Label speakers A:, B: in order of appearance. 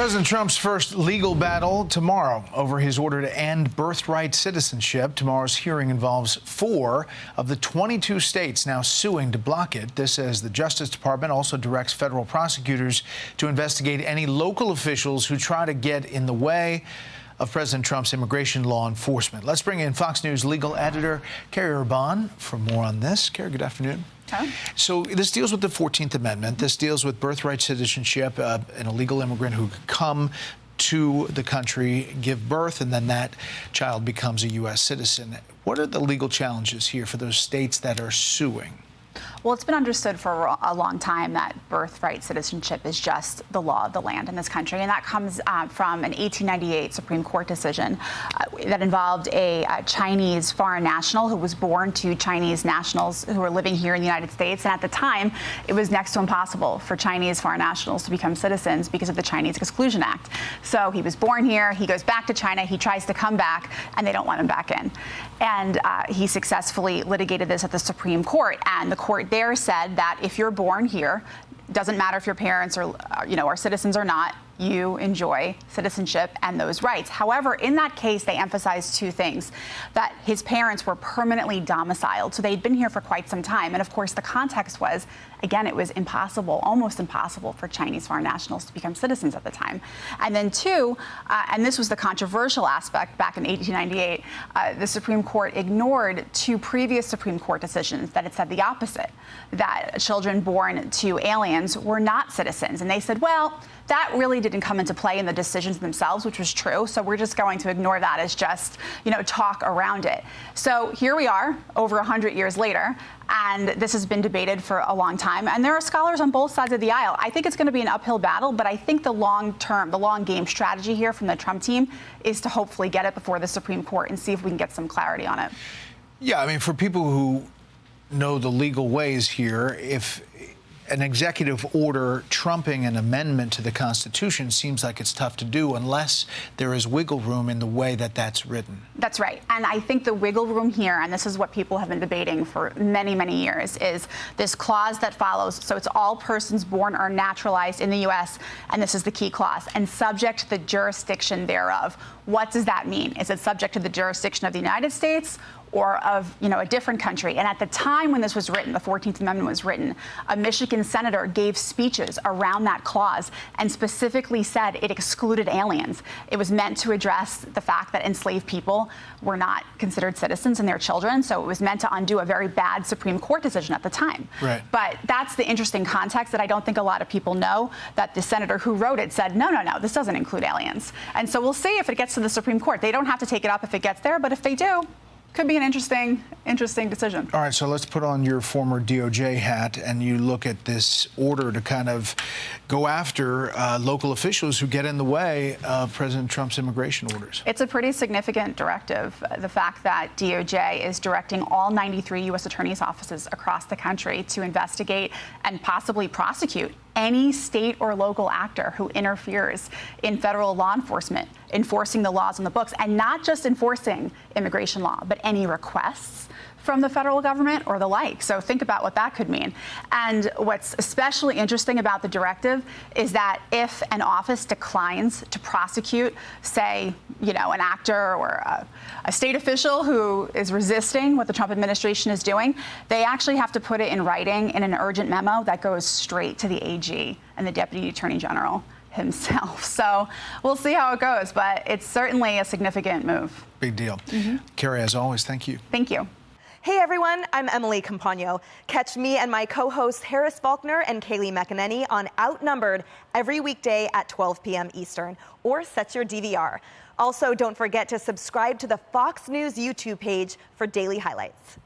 A: President Trump's first legal battle tomorrow over his order to end birthright citizenship. Tomorrow's hearing involves 4 of the 22 states now suing to block it. This as the Justice Department also directs federal prosecutors to investigate any local officials who try to get in the way of President Trump's immigration law enforcement. Let's bring in Fox News legal editor Kerri Urbahn for more on this. Kerri, good afternoon. So this deals with the 14th Amendment. This deals with birthright citizenship, an illegal immigrant who could come to the country, give birth, and then that child becomes a U.S. citizen. What are the legal challenges here for those states that are suing?
B: Well, it's been understood for a long time that birthright citizenship is just the law of the land in this country, and that comes from an 1898 Supreme Court decision that involved a Chinese foreign national who was born to Chinese nationals who were living here in the United States. And at the time, it was next to impossible for Chinese foreign nationals to become citizens because of the Chinese Exclusion Act. So he was born here, he goes back to China, he tries to come back, and they don't want him back in. And he successfully litigated this at the Supreme Court, and the court there said that if you're born here, doesn't matter if your parents are citizens or not, you enjoy citizenship and those rights. However, in that case, they emphasized 2 things: that his parents were permanently domiciled, so they'd been here for quite some time. And of course, the context was, again, it was impossible, almost impossible for Chinese foreign nationals to become citizens at the time. And then 2, and this was the controversial aspect back in 1898, the Supreme Court ignored 2 previous Supreme Court decisions that had said the opposite, that children born to aliens were not citizens. And they said, well, that really didn't come into play in the decisions themselves, which was true. So we're just going to ignore that as just, talk around it. So here we are, over 100 years later, and this has been debated for a long time. And there are scholars on both sides of the aisle. I think it's going to be an uphill battle, but I think the long game strategy here from the Trump team is to hopefully get it before the Supreme Court and see if we can get some clarity on it.
A: Yeah, I mean, for people who know the legal ways here, if an executive order trumping an amendment to the Constitution seems like it's tough to do unless there is wiggle room in the way that that's written.
B: That's right. And I think the wiggle room here, and this is what people have been debating for many, many years, is this clause that follows. So it's all persons born or naturalized in the U.S., and this is the key clause, and subject to the jurisdiction thereof. What does that mean? Is it subject to the jurisdiction of the United States or of, a different country? And at the time when this was written, the 14th Amendment was written, a Michigan senator gave speeches around that clause and specifically said it excluded aliens. It was meant to address the fact that enslaved people were not considered citizens and their children. So it was meant to undo a very bad Supreme Court decision at the time.
A: Right.
B: But that's the interesting context that I don't think a lot of people know, that the senator who wrote it said, no, this doesn't include aliens. And so we'll see if it gets to the Supreme Court. They don't have to take it up if it gets there, but if they do, could be an interesting decision.
A: All right, so let's put on your former DOJ hat and you look at this order to kind of go after local officials who get in the way of President Trump's immigration orders.
B: It's a pretty significant directive. The fact that DOJ is directing all 93 U.S. attorneys' offices across the country to investigate and possibly prosecute any state or local actor who interferes in federal law enforcement, enforcing the laws on the books, and not just enforcing immigration law, but any requests from the federal government or the like. So think about what that could mean. And what's especially interesting about the directive is that if an office declines to prosecute, say, an actor or a state official who is resisting what the Trump administration is doing, they actually have to put it in writing in an urgent memo that goes straight to the AG and the Deputy Attorney General himself. So we'll see how it goes, but it's certainly a significant move.
A: Big deal. Kerri, as always, thank you.
B: Thank you.
C: Hey everyone, I'm Emily Campagno. Catch me and my co-hosts Harris Faulkner and Kaylee McEnany on Outnumbered every weekday at 12 p.m. Eastern, or set your DVR. Also, don't forget to subscribe to the Fox News YouTube page for daily highlights.